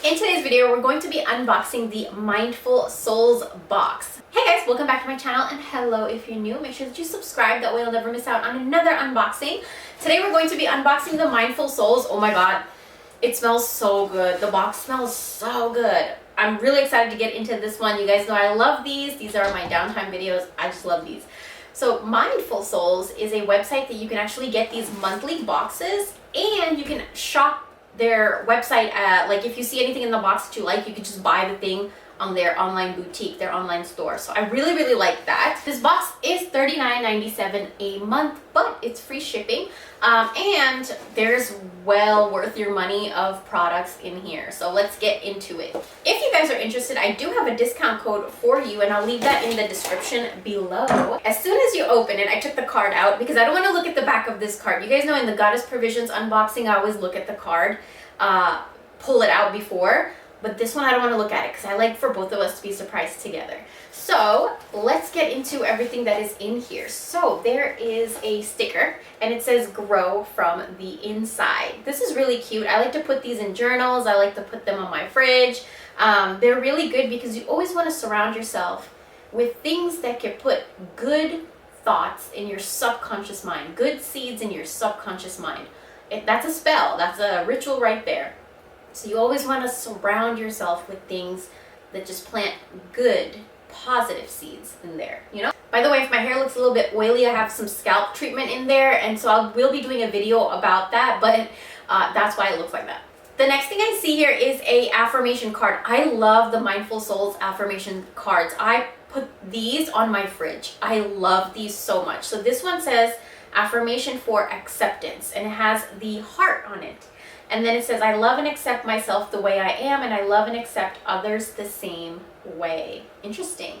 In today's video, we're going to be unboxing the Mindful Souls box. Hey guys, welcome back to my channel, and hello if you're new. Make sure that you subscribe, that way you'll never miss out on another unboxing. Today we're going to be unboxing the Mindful Souls. Oh my god, it smells so good. The box smells so good. I'm really excited to get into this one. You guys know I love these. These are my downtime videos. I just love these. So Mindful Souls is a website that you can actually get these monthly boxes, and you can shop their website. Like if you see anything in the box that you like, you can just buy the thing on their online boutique, their online store. So I really like that. This box is $39.97 a month, but it's free shipping, and there's well worth your money of products in here. So let's get into it. If you guys are interested, I do have a discount code for you, and I'll leave that in the description below. As soon as you open it, I took the card out because I don't want to look at the back of this card. You guys know in the Goddess Provisions unboxing, I always look at the card, pull it out before. But this one I don't want to look at it because I like for both of us to be surprised together. So let's get into everything that is in here. So there is a sticker and it says grow from the inside. This is really cute. I like to put these in journals. I like to put them on my fridge. They're really good because you always want to surround yourself with things that can put good thoughts in your subconscious mind, good seeds in your subconscious mind. That's a spell. That's a ritual right there. So you always want to surround yourself with things that just plant good, positive seeds in there, you know? By the way, if my hair looks a little bit oily, I have some scalp treatment in there, and so I will be doing a video about that, but that's why it looks like that. The next thing I see here is a affirmation card. I love the Mindful Souls affirmation cards. I put these on my fridge. I love these so much. So this one says affirmation for acceptance, and it has the heart on it. And then it says, I love and accept myself the way I am, and I love and accept others the same way. Interesting.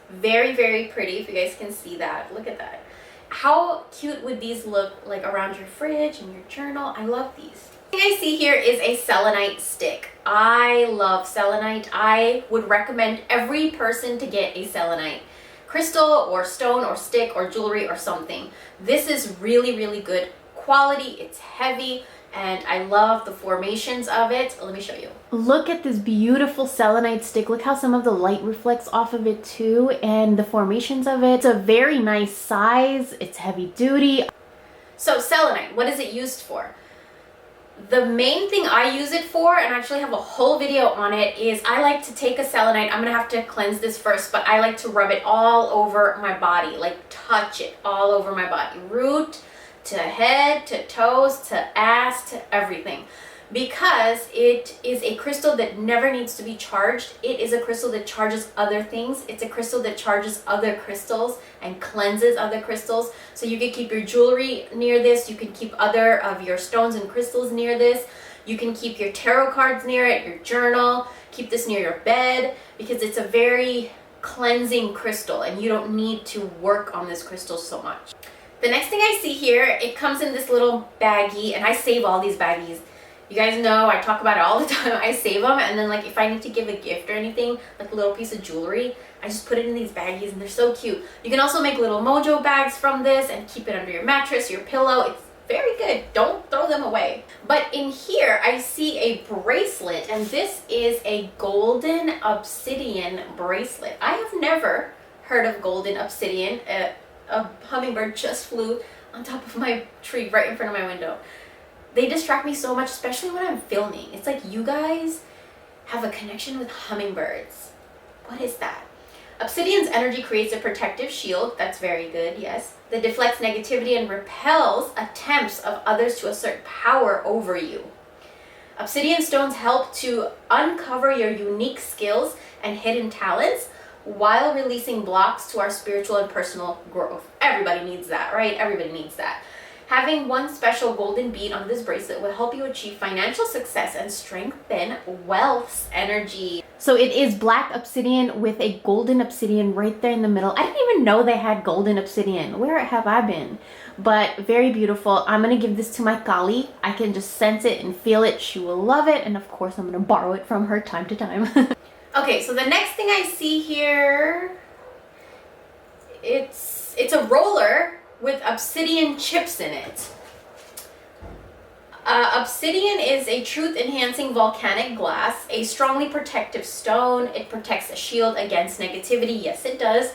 Very pretty, if you guys can see that. Look at that. How cute would these look like around your fridge and your journal? I love these. The thing I see here is a Selenite Stick. I love selenite. I would recommend every person to get a selenite crystal or stone or stick or jewelry or something. This is really good quality. It's heavy. And I love the formations of it. Let me show you. Look at this beautiful selenite stick. Look how some of the light reflects off of it too, and the formations of it. It's a very nice size. It's heavy duty. So selenite, what is it used for? The main thing I use it for, and I actually have a whole video on it, is I like to take a selenite. I'm gonna have to cleanse this first, but I like to rub it all over my body, like touch it all over my body. Root to head, to toes, to ass, to everything, because it is a crystal that never needs to be charged. It is a crystal that charges other things. It's a crystal that charges other crystals and cleanses other crystals. So you can keep your jewelry near this. You can keep other of your stones and crystals near this. You can keep your tarot cards near it, your journal. Keep this near your bed because it's a very cleansing crystal, and you don't need to work on this crystal so much. The next thing I see here, it comes in this little baggie, and I save all these baggies. You guys know I talk about it all the time. I save them, and then like if I need to give a gift or anything, like a little piece of jewelry, I just put it in these baggies, and they're so cute. You can also make little mojo bags from this and keep it under your mattress, your pillow. It's very good. Don't throw them away. But in here, I see a bracelet, and this is a golden obsidian bracelet. I have never heard of golden obsidian. A hummingbird just flew on top of my tree right in front of my window. They distract me so much, especially when I'm filming. It's like you guys have a connection with hummingbirds. What is that? Obsidian's energy creates a protective shield. That's very good, yes. That deflects negativity and repels attempts of others to assert power over you. Obsidian stones help to uncover your unique skills and hidden talents while releasing blocks to our spiritual and personal growth. Everybody needs that, right? Everybody needs that. Having one special golden bead on this bracelet will help you achieve financial success and strengthen wealth's energy. So it is black obsidian with a golden obsidian right there in the middle. I didn't even know they had golden obsidian. Where have I been? But very beautiful. I'm gonna give this to my Kali. I can just sense it and feel it. She will love it. And of course, I'm gonna borrow it from her time to time. Okay, so the next thing I see here, it's a roller with obsidian chips in it. Obsidian is a truth-enhancing volcanic glass, a strongly protective stone. It protects a shield against negativity. Yes, it does.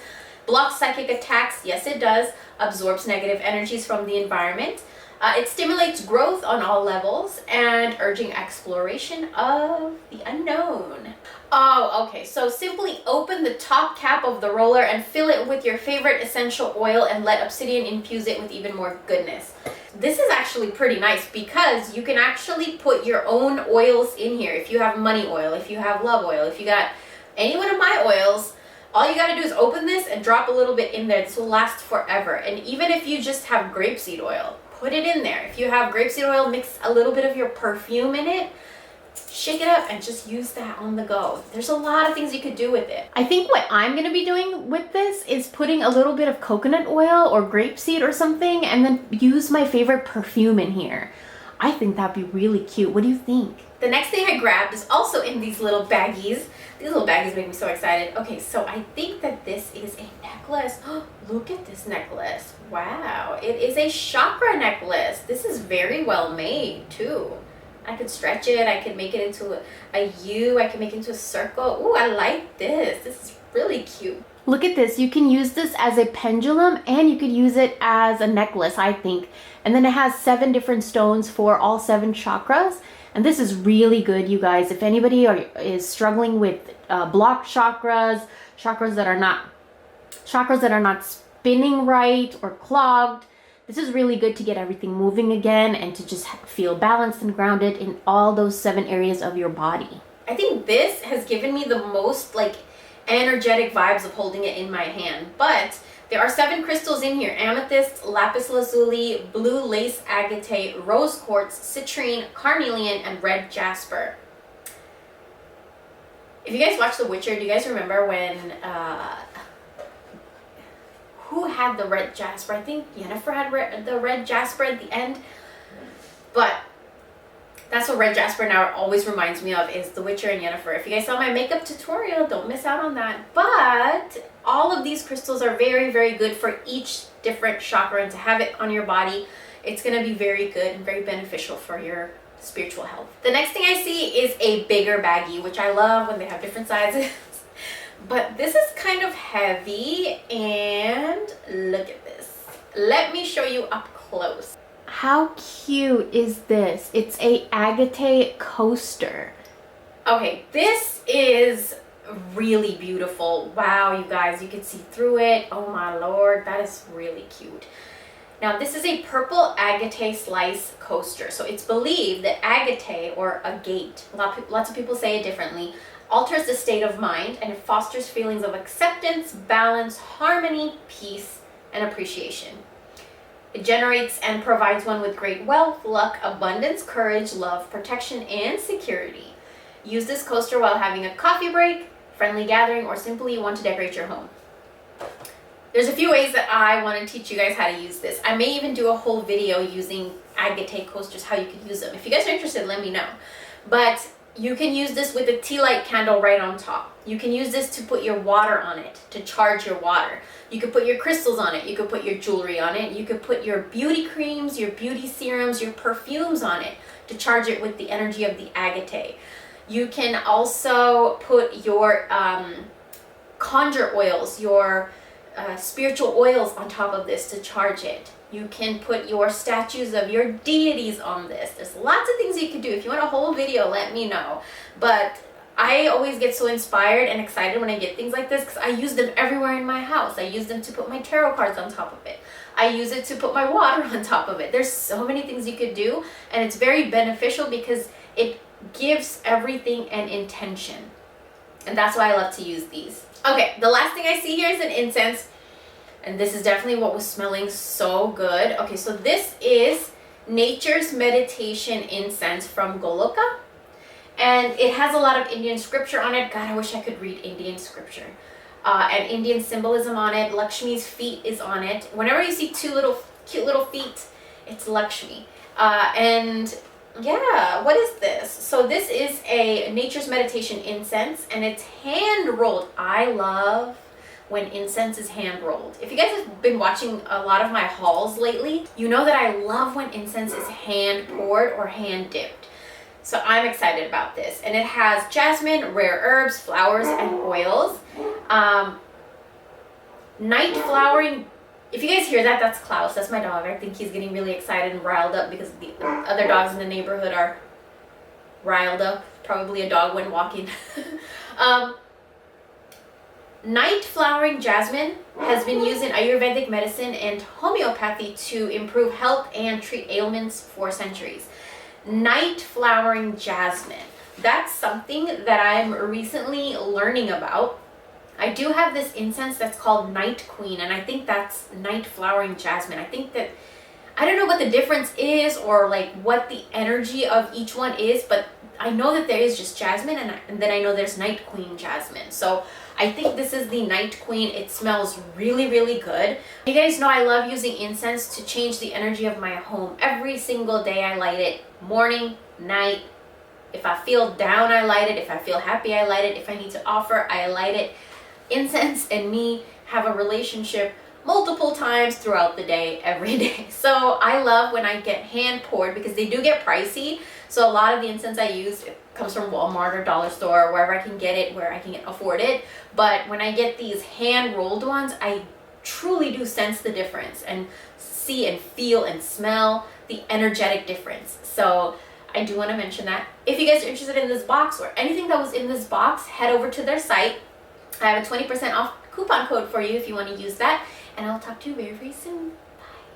Blocks psychic attacks. Yes, it does. Absorbs negative energies from the environment. It stimulates growth on all levels and urging exploration of the unknown. Oh, okay. So simply open the top cap of the roller and fill it with your favorite essential oil and let Obsidian infuse it with even more goodness. This is actually pretty nice because you can actually put your own oils in here. If you have money oil, if you have love oil, if you got any one of my oils, all you got to do is open this and drop a little bit in there. This will last forever. And even if you just have grapeseed oil, put it in there. If you have grapeseed oil, mix a little bit of your perfume in it, shake it up and just use that on the go. There's a lot of things you could do with it. I think what I'm going to be doing with this is putting a little bit of coconut oil or grapeseed or something and then use my favorite perfume in here. I think that'd be really cute. What do you think? The next thing I grabbed is also in these little baggies. These little baggies make me so excited. Okay, so I think that this is a necklace. Look at this necklace. Wow, it is a chakra necklace. This is very well made too. I could stretch it. I could make it into a U. I could make it into a circle. Ooh, I like this. This is really cute. Look at this. You can use this as a pendulum and you could use it as a necklace, I think. And then it has 7 different stones for all 7 chakras. And this is really good, you guys. If anybody is struggling with blocked chakras, chakras that are not spinning right or clogged, this is really good to get everything moving again and to just feel balanced and grounded in all those 7 areas of your body. I think this has given me the most like energetic vibes of holding it in my hand. But there are 7 crystals in here: amethyst, lapis lazuli, blue lace agate, rose quartz, citrine, carnelian, and red jasper. If you guys watch The Witcher, do you guys remember when who had the red jasper? I think Yennefer had the red jasper at the end. But that's what red jasper now always reminds me of, is The Witcher and Yennefer. If you guys saw my makeup tutorial, don't miss out on that. But all of these crystals are very, very good for each different chakra, and to have it on your body, it's going to be very good and very beneficial for your spiritual health. The next thing I see is a bigger baggie, which I love when they have different sizes. But this is kind of heavy, and look at this. Let me show you up close. How cute is this? It's a Agate Coaster. Okay, this is really beautiful. Wow, you guys, you can see through it. Oh my lord, that is really cute. Now, this is a purple agate slice coaster. So it's believed that agate, or agate, lots of people say it differently, alters the state of mind, and it fosters feelings of acceptance, balance, harmony, peace, and appreciation. It generates and provides one with great wealth, luck, abundance, courage, love, protection, and security. Use this coaster while having a coffee break, friendly gathering, or simply you want to decorate your home. There's a few ways that I want to teach you guys how to use this. I may even do a whole video using agate coasters, how you can use them. If you guys are interested, let me know. But you can use this with a tea light candle right on top. You can use this to put your water on it, to charge your water. You could put your crystals on it. You could put your jewelry on it. You could put your beauty creams, your beauty serums, your perfumes on it to charge it with the energy of the agate. You can also put your conjure oils, your spiritual oils on top of this to charge it. You can put your statues of your deities on this. There's lots of things you can do. If you want a whole video, let me know. But I always get so inspired and excited when I get things like this because I use them everywhere in my house. I use them to put my tarot cards on top of it. I use it to put my water on top of it. There's so many things you could do, and it's very beneficial because it gives everything an intention. And that's why I love to use these. Okay, the last thing I see here is an incense. And this is definitely what was smelling so good. Okay, so this is Nature's Meditation Incense from Goloka. And it has a lot of Indian scripture on it. God, I wish I could read Indian scripture. And Indian symbolism on it. Lakshmi's feet is on it. Whenever you see 2 cute little feet, it's Lakshmi. And yeah, what is this? So this is a Nature's Meditation Incense, and it's hand rolled. I love when incense is hand rolled. If you guys have been watching a lot of my hauls lately, you know that I love when incense is hand poured or hand dipped. So I'm excited about this. And it has jasmine, rare herbs, flowers, and oils. Night flowering. If you guys hear that, that's Klaus. That's my dog. I think he's getting really excited and riled up because the other dogs in the neighborhood are riled up. Probably a dog when walking. Night flowering jasmine has been used in Ayurvedic medicine and homeopathy to improve health and treat ailments for centuries. Night flowering jasmine. That's something that I'm recently learning about. I do have this incense that's called Night Queen, and I think that's night flowering jasmine. I think that, I don't know what the difference is or like what the energy of each one is, but I know that there is just jasmine, and then I know there's Night Queen jasmine. So I think this is the Night Queen. It smells really, really good. You guys know I love using incense to change the energy of my home. Every single day I light it, morning, night. If I feel down, I light it. If I feel happy, I light it. If I need to offer, I light it. Incense and me have a relationship multiple times throughout the day, every day. So I love when I get hand poured because they do get pricey. So a lot of the incense I use comes from Walmart or dollar store or wherever I can get it, where I can afford it. But when I get these hand rolled ones, I truly do sense the difference and see and feel and smell the energetic difference. So I do want to mention that. If you guys are interested in this box or anything that was in this box, head over to their site. I have a 20% off coupon code for you if you want to use that. And I'll talk to you very, very soon.